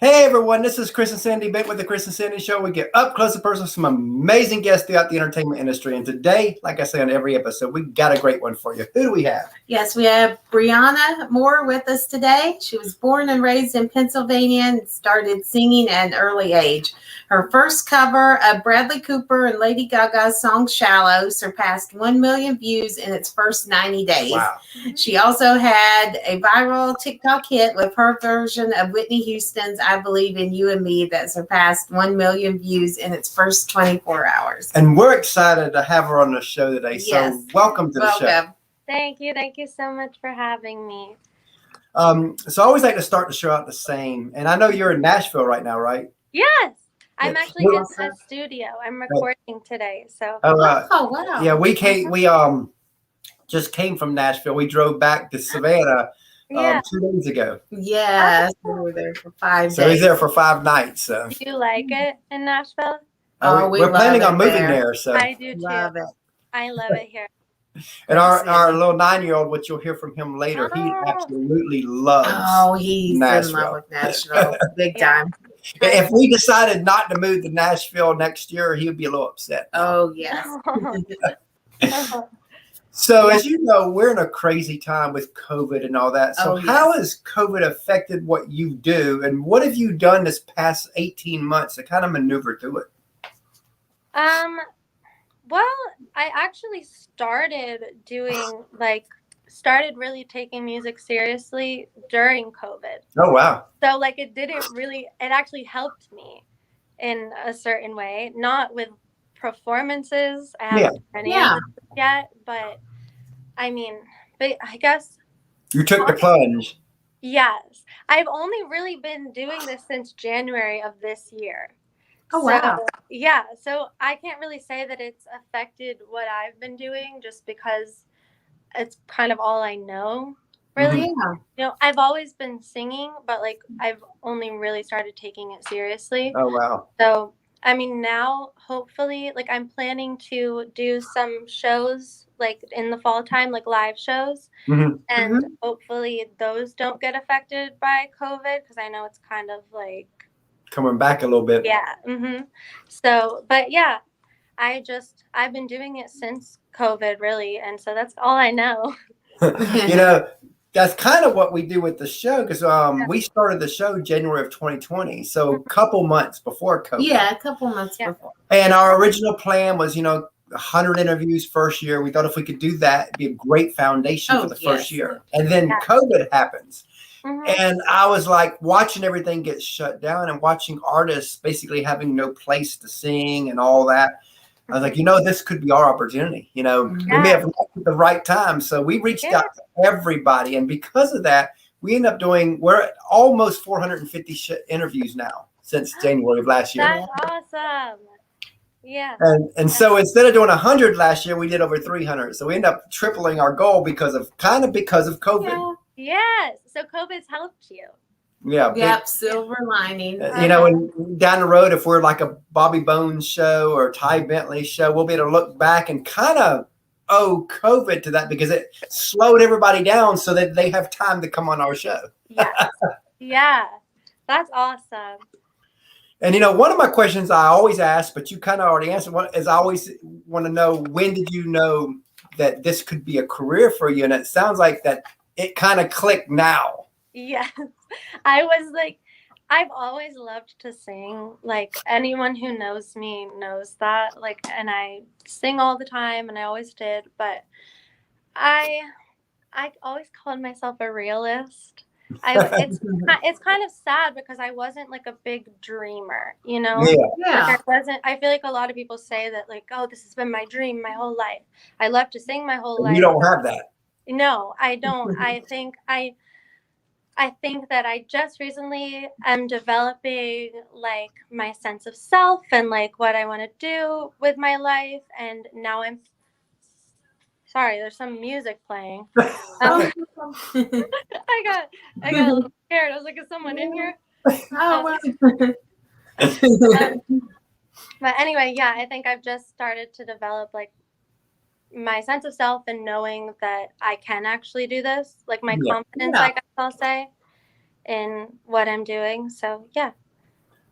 Hey everyone, this is Chris and Sandy back with the Chris and Sandy Show. We get up close and personal with some amazing guests throughout the entertainment industry. And today, like I say on every episode, we got a great one for you. Who do we have? Yes, we have Briana Moir with us today. She was born and raised in Pennsylvania and started singing at an early age. Her first cover of Bradley Cooper and Lady Gaga's song Shallow surpassed 1 million views in its first 90 days. Wow. She also had a viral TikTok hit with her version of Whitney Houston's I Believe in You and Me that surpassed 1 million views in its first 24 hours. And we're excited to have her on the show today. Yes. So welcome to the show. Thank you. Thank you so much for having me. So I always like to start the show out the same. And I know you're in Nashville right now, right? Yes. I'm Yes. actually in the studio. I'm recording today. So Oh, wow. Yeah, we just came from Nashville. We drove back to Savannah 2 days ago. Yes, we were there for 5 days. So he's there for 5 nights. So. Do you like it in Nashville? We're planning on moving there. So I do too. Love it. I love it here. And our little 9-year-old, which you'll hear from him later, he absolutely loves he's Nashville. in love with Nashville. Big time. If we decided not to move to Nashville next year, he would be a little upset. Oh, yes. So as you know, we're in a crazy time with COVID and all that. So how has COVID affected what you do? And what have you done this past 18 months to kind of maneuver through it? Well, I actually started really taking music seriously during COVID. Oh, wow. So it actually helped me in a certain way, not with performances. I haven't done any of this yet, but I guess you took the plunge. Yes. I've only really been doing this since January of this year. Oh, wow. Yeah. So I can't really say that it's affected what I've been doing just because it's kind of all I know, really. Yeah. You know, I've always been singing, but I've only really started taking it seriously. Oh, wow. So, now hopefully, I'm planning to do some shows in the fall time, live shows. Mm-hmm. And hopefully those don't get affected by COVID because I know it's kind of coming back a little bit. Yeah. Mm-hmm. So, but yeah, I've been doing it since COVID really. And so that's all I know. That's kind of what we do with the show because we started the show January of 2020. So a couple months before COVID. Yeah, a couple months before. And our original plan was, 100 interviews first year. We thought if we could do that, it'd be a great foundation for the first year. And then COVID happens. Mm-hmm. And I was watching everything get shut down and watching artists basically having no place to sing and all that. I was like, this could be our opportunity. We may have left at the right time. So we reached out to everybody. And because of that, we end up we're at almost 450 interviews now since January of last year. That's awesome. Yeah. And so instead of doing 100 last year, we did over 300. So we end up tripling our goal because of COVID. Yeah. Yes. So COVID's helped you. Yeah. Yep. Silver lining. And down the road, if we're like a Bobby Bones show or Ty Bentley show, we'll be able to look back and kind of owe COVID to that because it slowed everybody down so that they have time to come on our show. Yeah. Yeah. That's awesome. And, one of my questions I always ask, but you kind of already answered one, is I always want to know, when did you know that this could be a career for you? And it sounds like that it kind of clicked now. Yes. I was I've always loved to sing. Anyone who knows me knows that. And I sing all the time and I always did. But I always called myself a realist. It's kind of sad because I wasn't a big dreamer, Yeah. I feel like a lot of people say that this has been my dream my whole life. I love to sing my whole life. You don't have that. No, I don't. I think that I just recently am developing my sense of self and what I want to do with my life. And now sorry, there's some music playing. I got a little scared. I was like, is someone in here? Oh, But anyway, yeah, I think I've just started to develop my sense of self and knowing that I can actually do this, my confidence, I guess I'll say. in what I'm doing. So yeah.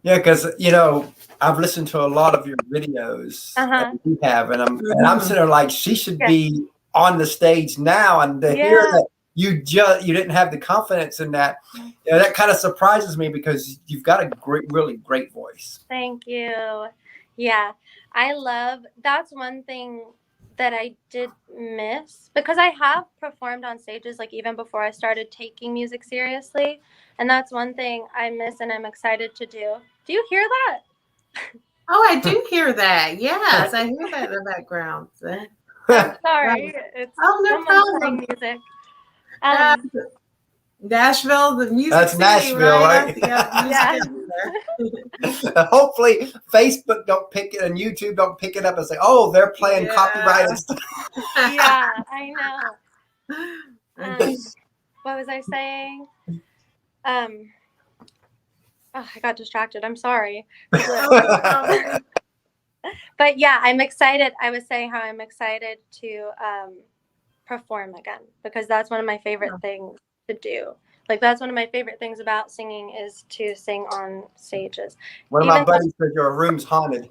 Yeah, because you know I've listened to a lot of your videos, Uh-huh. and you have, and I'm sitting there like she should Yeah. be on the stage now, and to hear Yeah. that you didn't have the confidence in that, you know, that kind of surprises me because you've got a really great voice. Thank you. Yeah. That's one thing that I did miss because I have performed on stages like even before I started taking music seriously. And that's one thing I miss and I'm excited to do. Do you hear that? Oh, I do hear that. Yes, I hear that in the background. I'm sorry. It's Oh, no someone's playing problem. music. Nashville, the music That's city, Nashville, right? Yeah, Yeah. Hopefully, Facebook don't pick it and YouTube don't pick it up and say, "Oh, they're playing copyrighted stuff." Yeah, I know. What was I saying? Oh, I got distracted. I'm sorry. But yeah, I'm excited. I was saying how I'm excited to perform again because that's one of my favorite things to do. Like that's one of my favorite things about singing is to sing on stages. One of my buddies said your room's haunted.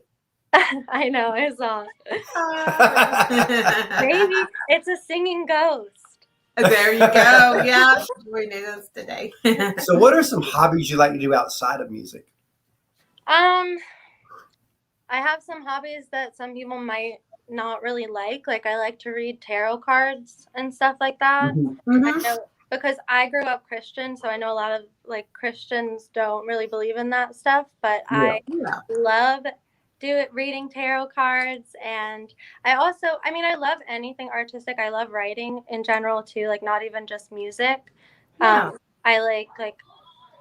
I know, I saw. Maybe it's a singing ghost. There you go. Yeah, joining us today. So, what are some hobbies you like to do outside of music? I have some hobbies that some people might not really like. Like I like to read tarot cards and stuff like that. Mm-hmm. I know, because I grew up Christian, so I know a lot of like Christians don't really believe in that stuff. But I love reading tarot cards, and I love anything artistic. I love writing in general too, like not even just music. I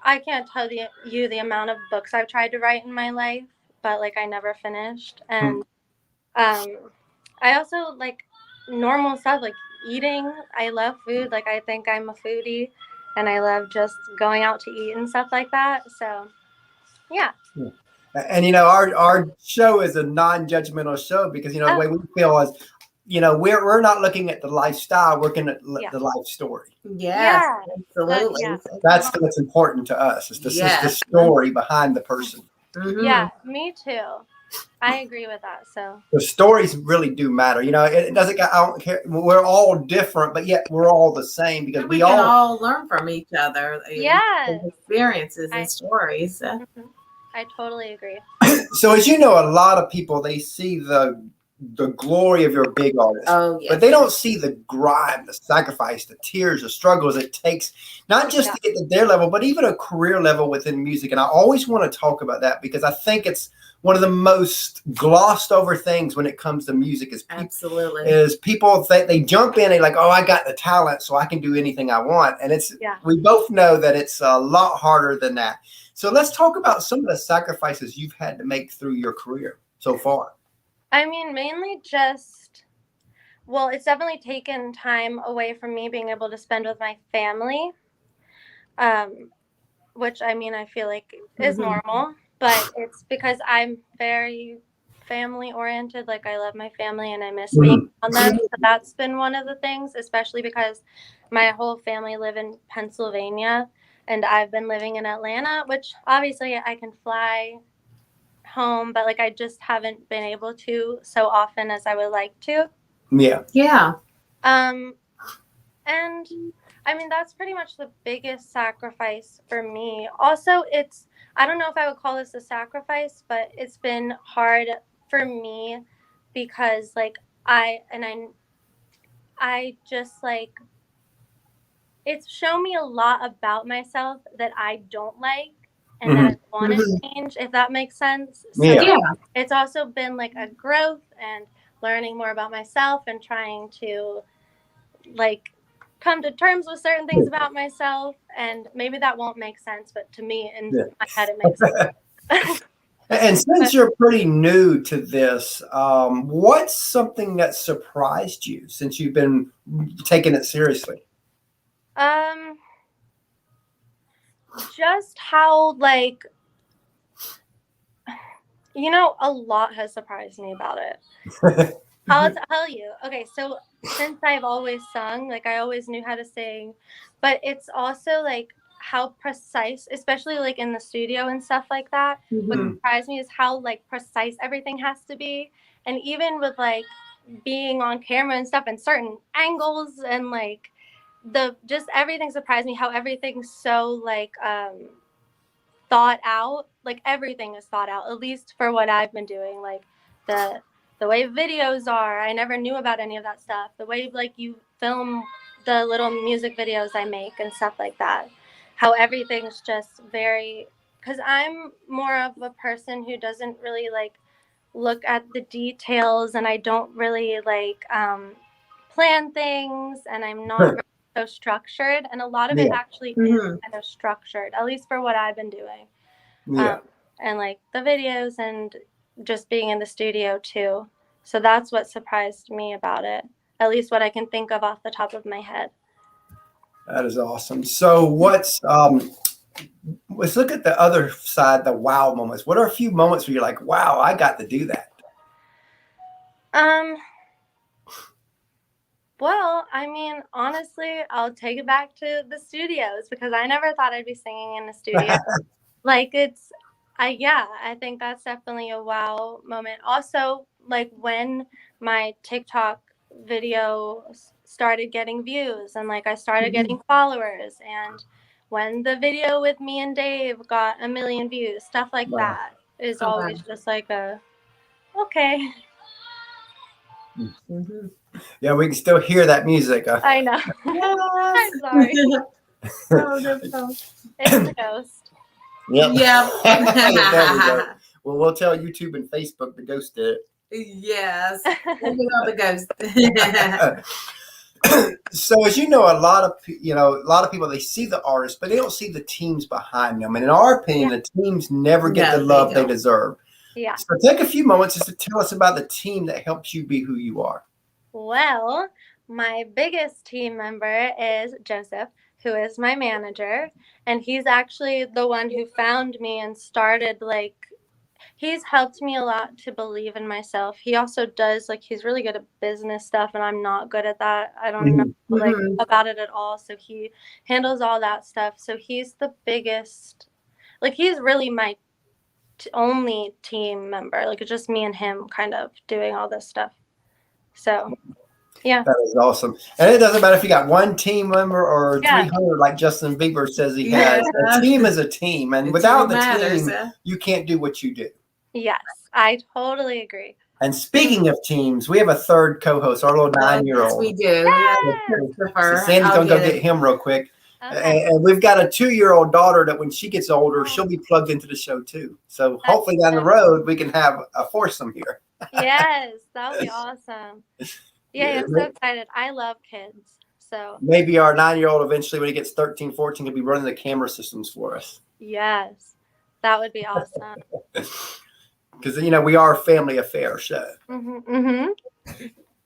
I can't tell you the amount of books I've tried to write in my life, but like I never finished. And I also like normal stuff like eating. I love food. Like I think I'm a foodie, and I love just going out to eat and stuff like that. So, yeah. And you know, our show is a non-judgmental show because you know the way we feel is, you know, we're not looking at the lifestyle, we're looking at the life story. Yes, absolutely. That's what's important to us. Is the story behind the person. Mm-hmm. Yeah, me too. I agree with that. So the stories really do matter. You know, it doesn't. I don't care. We're all different, but yet we're all the same because we can all learn from each other. Yeah, experiences and stories. I totally agree. So, as you know, a lot of people they see the glory of your big artist, but they don't see the grind, the sacrifice, the tears, the struggles it takes, not just to get to their level, but even a career level within music. And I always want to talk about that because I think it's one of the most glossed over things when it comes to music is people think they jump in and like, oh, I got the talent, so I can do anything I want. And we both know that it's a lot harder than that. So let's talk about some of the sacrifices you've had to make through your career so far. I mean, mainly just, it's definitely taken time away from me being able to spend with my family, which I mean, I feel like is normal, but it's because I'm very family oriented. Like I love my family and I miss being on them. So that's been one of the things, especially because my whole family live in Pennsylvania and I've been living in Atlanta, which obviously I can fly home, but like I just haven't been able to so often as I would like to. Yeah. And I mean that's pretty much the biggest sacrifice for me. Also, I don't know if I would call this a sacrifice, but it's been hard for me because like I just like it's shown me a lot about myself that I don't like and that I want to change, if that makes sense. So it's also been like a growth and learning more about myself and trying to like come to terms with certain things about myself. And maybe that won't make sense, but to me in my head it makes sense. And since you're pretty new to this, what's something that surprised you since you've been taking it seriously? Just how like, you know, a lot has surprised me about it. I'll tell you. Okay, so since I've always sung, like I always knew how to sing, but it's also like how precise, especially like in the studio and stuff like that. What surprised me is how like precise everything has to be, and even with like being on camera and stuff and certain angles and like the just everything surprised me how everything's so like thought out. Like everything is thought out, at least for what I've been doing. Like the way videos are, I never knew about any of that stuff. The way like you film the little music videos I make and stuff like that, how everything's just very, because I'm more of a person who doesn't really like look at the details, and I don't really like plan things, and I'm not really so structured, and a lot of it actually is kind of structured, at least for what I've been doing. And like the videos and just being in the studio too. So that's what surprised me about it, at least what I can think of off the top of my head. That is awesome. So let's look at the other side, the wow moments. What are a few moments where you're like, wow, I got to do that? Well, I mean, honestly, I'll take it back to the studios, because I never thought I'd be singing in the studio. Like I think that's definitely a wow moment. Also, like when my TikTok video started getting views, and like I started getting followers, and when the video with me and Dave got 1 million views, stuff like that is always just like a okay. Yeah, we can still hear that music. I know. I'm sorry. It's the ghost. Yep. Yeah. There we go. Well, we'll tell YouTube and Facebook the ghost did it. Yes. The ghost. So, as you know, a lot of people, they see the artists, but they don't see the teams behind them. And in our opinion, the teams never get the love they deserve. Yeah. So take a few moments just to tell us about the team that helps you be who you are. Well, my biggest team member is Joseph, who is my manager, and he's actually the one who found me and started like, he's helped me a lot to believe in myself. He also does, like, he's really good at business stuff, and I'm not good at that. I don't know like about it at all. So he handles all that stuff. So he's the biggest, like, he's really my only team member. Like, it's just me and him kind of doing all this stuff. So yeah, that is awesome. And it doesn't matter if you got one team member or 300 like Justin Bieber says he has. A team is a team, and without the team, you can't do what you do. Yes, I totally agree. And speaking of teams, we have a third co-host, our little 9-year-old. Yes, we do. So Sandy's gonna go get him real quick. Okay. And we've got a 2-year-old daughter that when she gets older, she'll be plugged into the show too. So hopefully down the road we can have a foursome here. Yes, that would be awesome. Yeah, I'm so excited. I love kids. So maybe our 9-year-old eventually, when he gets 13, 14, will be running the camera systems for us. Yes, that would be awesome. Because, we are a family affair show.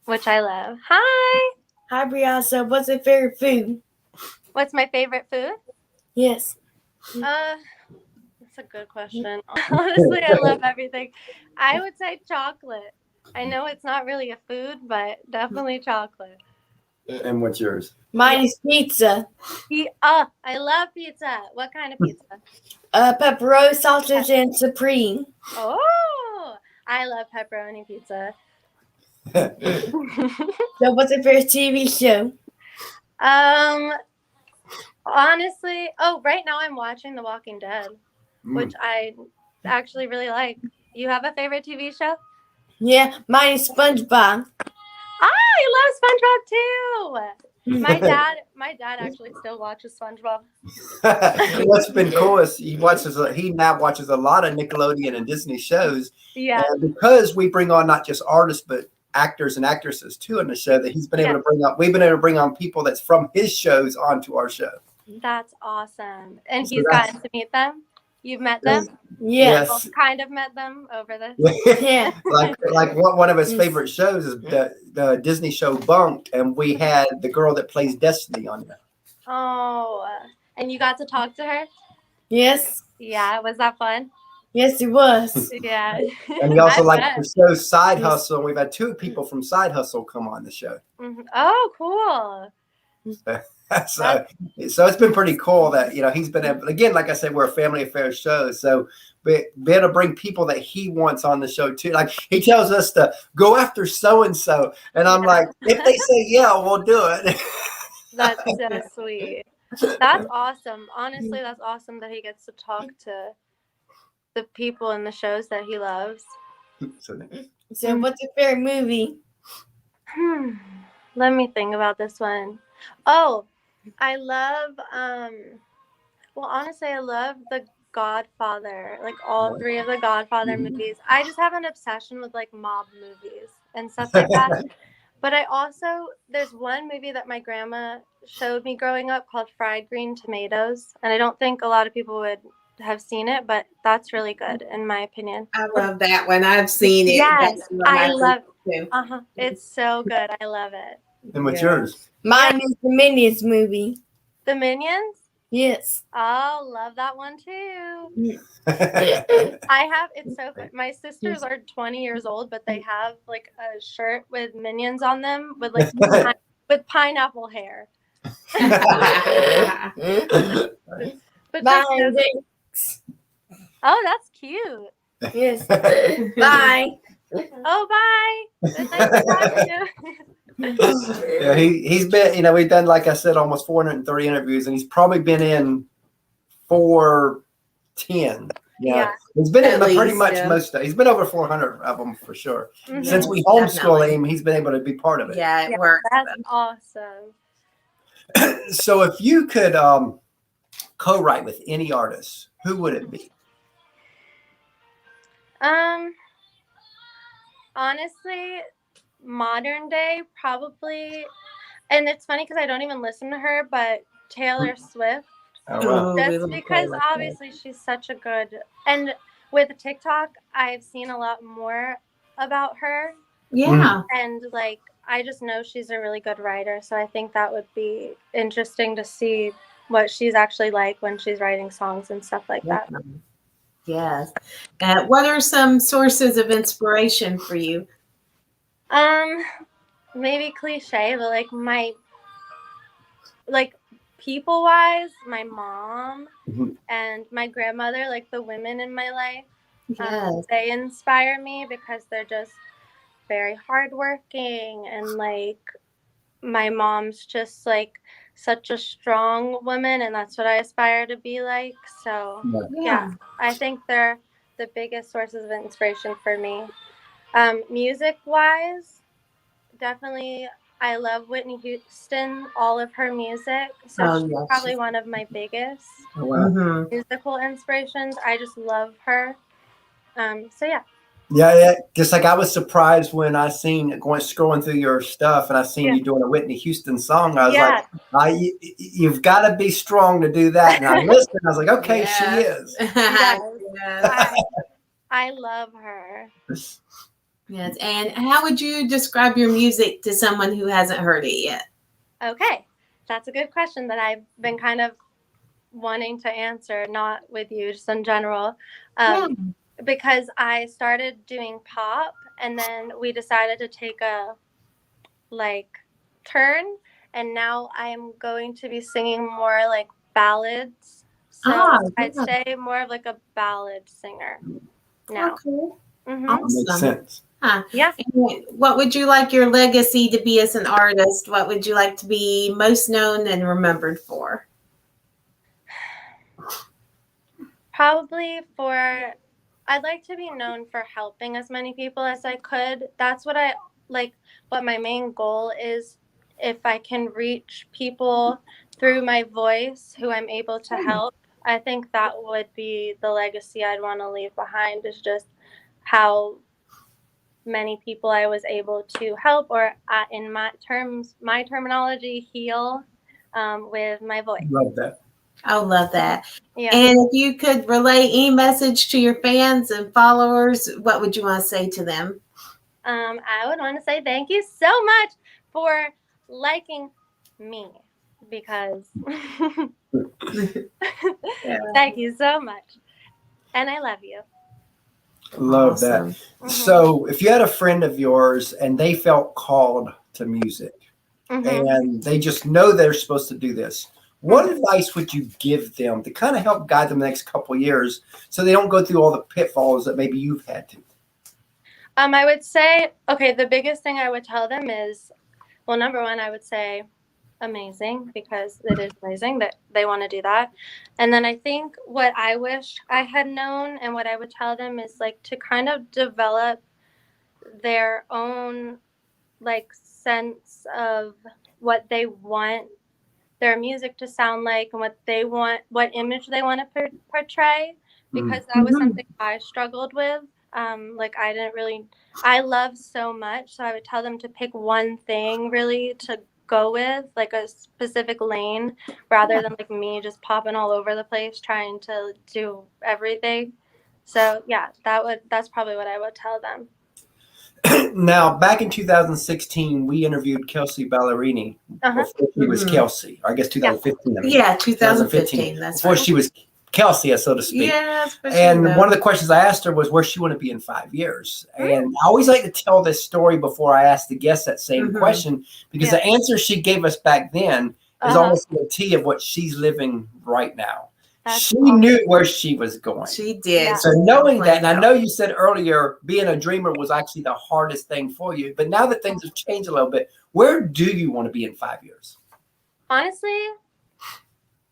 Which I love. Hi. Hi, Briana. What's your favorite food? What's my favorite food? Yes. That's a good question. Honestly, I love everything. I would say chocolate. I know it's not really a food, but definitely chocolate. And what's yours? Mine is pizza. I love pizza. What kind of pizza? Pepperoni, sausage, and supreme. Oh, I love pepperoni pizza. So what's your favorite TV show? Honestly, right now I'm watching The Walking Dead, which I actually really like. You have a favorite TV show? Yeah, mine is SpongeBob. I love SpongeBob too. My dad actually still watches SpongeBob. What's been cool is he now watches a lot of Nickelodeon and Disney shows. Yeah. And because we bring on not just artists but actors and actresses too in the show, that he's been able to we've been able to bring on people that's from his shows onto our show. That's awesome. And he's gotten to meet them. You've met them? Yes. Well, kind of met them over this. Yeah. like one of his favorite shows is the Disney show Bunked, and we had the girl that plays Destiny on there. Oh, and you got to talk to her? Yes. Yeah, was that fun? Yes, it was. Yeah. And he also liked the show Side Hustle, and we've had 2 people from Side Hustle come on the show. Oh, cool. So it's been pretty cool that, he's been able, again, like I said, we're a family affairs show. So be able to bring people that he wants on the show too. Like he tells us to go after so-and-so. And I'm like, if they say, yeah, we'll do it. That's so sweet. That's awesome. Honestly, that's awesome that he gets to talk to the people in the shows that he loves. So what's your favorite movie? Let me think about this one. Oh, I love, well, honestly, I love The Godfather, like all three of the Godfather movies. I just have an obsession with like mob movies and stuff like that. But I also, there's one movie that my grandma showed me growing up called Fried Green Tomatoes. And I don't think a lot of people would have seen it, but that's really good in my opinion. I love that one. I've seen it. Yes, I love it. It's so good. I love it. And what's yours? Mine is the Minions movie. The Minions? Yes. Oh, love that one too. It's so good. My sisters are 20 years old, but they have like a shirt with Minions on them with like with pineapple hair. But Bye. Oh, that's cute. Yes. Bye. Oh, bye. It's nice to talk to you. Yeah, he's been, we've done, like I said, almost 430 interviews, and he's probably been in 410. Yeah. He's been in pretty much most of. He's been over 400 of them for sure. Mm-hmm. Since we homeschool him, he's been able to be part of it. Yeah, it works. That's awesome. So if you could co-write with any artist, who would it be? Honestly, modern day probably, and it's funny because I don't even listen to her, but Taylor Swift. Oh, wow. Just because obviously she's such a good, and with TikTok, I've seen a lot more about her. Yeah. And like, I just know she's a really good writer. So I think that would be interesting to see what she's actually like when she's writing songs and stuff like that. Yes. What are some sources of inspiration for you? Maybe cliche, but like people wise, my mom and my grandmother, like the women in my life, they inspire me because they're just very hardworking, and like my mom's just like such a strong woman, and that's what I aspire to be like. So yeah, I think they're the biggest sources of inspiration for me. Music wise, definitely I love Whitney Houston, all of her music. So she's probably one of my biggest musical inspirations. I just love her. So yeah. Yeah. Just like I was surprised when I seen scrolling through your stuff and I seen you doing a Whitney Houston song. I was like, you've got to be strong to do that. And I listened. I was like, okay, she is. I love her. Yes. And how would you describe your music to someone who hasn't heard it yet? Okay. That's a good question that I've been kind of wanting to answer, not with you, just in general. Because I started doing pop, and then we decided to take a turn, and now I'm going to be singing more like ballads. So I'd say more of like a ballad singer now. Okay. Awesome. Makes sense. Yeah. And what would you like your legacy to be as an artist? What would you like to be most known and remembered for? Probably I'd like to be known for helping as many people as I could. That's what what my main goal is. If I can reach people through my voice who I'm able to help, I think that would be the legacy I'd want to leave behind, is just how many people I was able to help, or in my terminology, heal with my voice. Love that. I love that. Yeah. And if you could relay any message to your fans and followers, what would you want to say to them? I would want to say thank you so much for liking me, because thank you so much. And I love you. Love that. So if you had a friend of yours and they felt called to music, and they just know they're supposed to do this. What advice would you give them to kind of help guide them the next couple of years so they don't go through all the pitfalls that maybe you've had to? I would say, okay, the biggest thing I would tell them is, well, number one, I would say amazing, because it is amazing that they want to do that. And then I think what I wish I had known and what I would tell them is like to kind of develop their own like sense of what they want their music to sound like and what they want, what image they want to portray, because that was something I struggled with. Like I love so much, so I would tell them to pick one thing really to go with, like a specific lane, rather than like me just popping all over the place trying to do everything. So yeah, that's probably what I would tell them. Now, back in 2016, we interviewed Kelsey Ballerini before she was Kelsey. Or I guess 2015. Yeah, 2015. That's before she was Kelsey, so to speak. Yes, and one of the questions I asked her was where she wanted to be in 5 years. And I always like to tell this story before I ask the guests that same question, because the answer she gave us back then is almost a T of what she's living right now. She knew where she was going. She did. Yeah. So knowing that, and I know you said earlier, being a dreamer was actually the hardest thing for you, but now that things have changed a little bit, where do you want to be in 5 years? Honestly,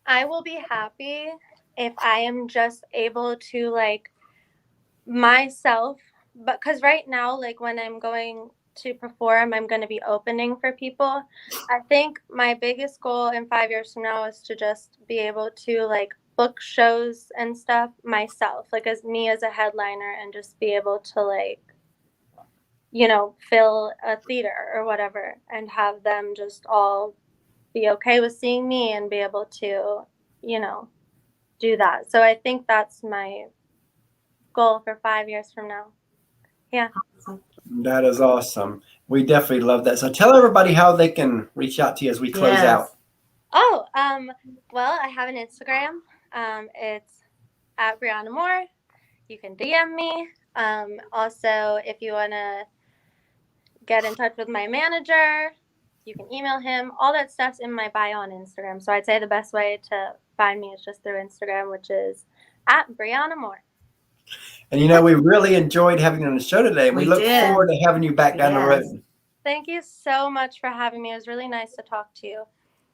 I will be happy if I am just able to like myself, but because right now, like when I'm going to perform, I'm going to be opening for people. I think my biggest goal in 5 years from now is to just be able to like book shows and stuff myself, like as me as a headliner, and just be able to like, you know, fill a theater or whatever and have them just all be okay with seeing me and be able to, you know, do that. So I think that's my goal for 5 years from now. Yeah. That is awesome. We definitely love that. So tell everybody how they can reach out to you as we close out. Oh, well, I have an Instagram. It's at Briana Moir. You can DM me. Also, if you want to get in touch with my manager, you can email him. All that stuff's in my bio on Instagram. So I'd say the best way to find me is just through Instagram, which is at Briana Moir. And you know, we really enjoyed having you on the show today. We look forward to having you back down the road. Thank you so much for having me. It was really nice to talk to you.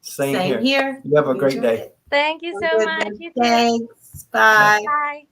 Same here. You have a great day. Thank you so much. You too. Thanks. Bye. Bye.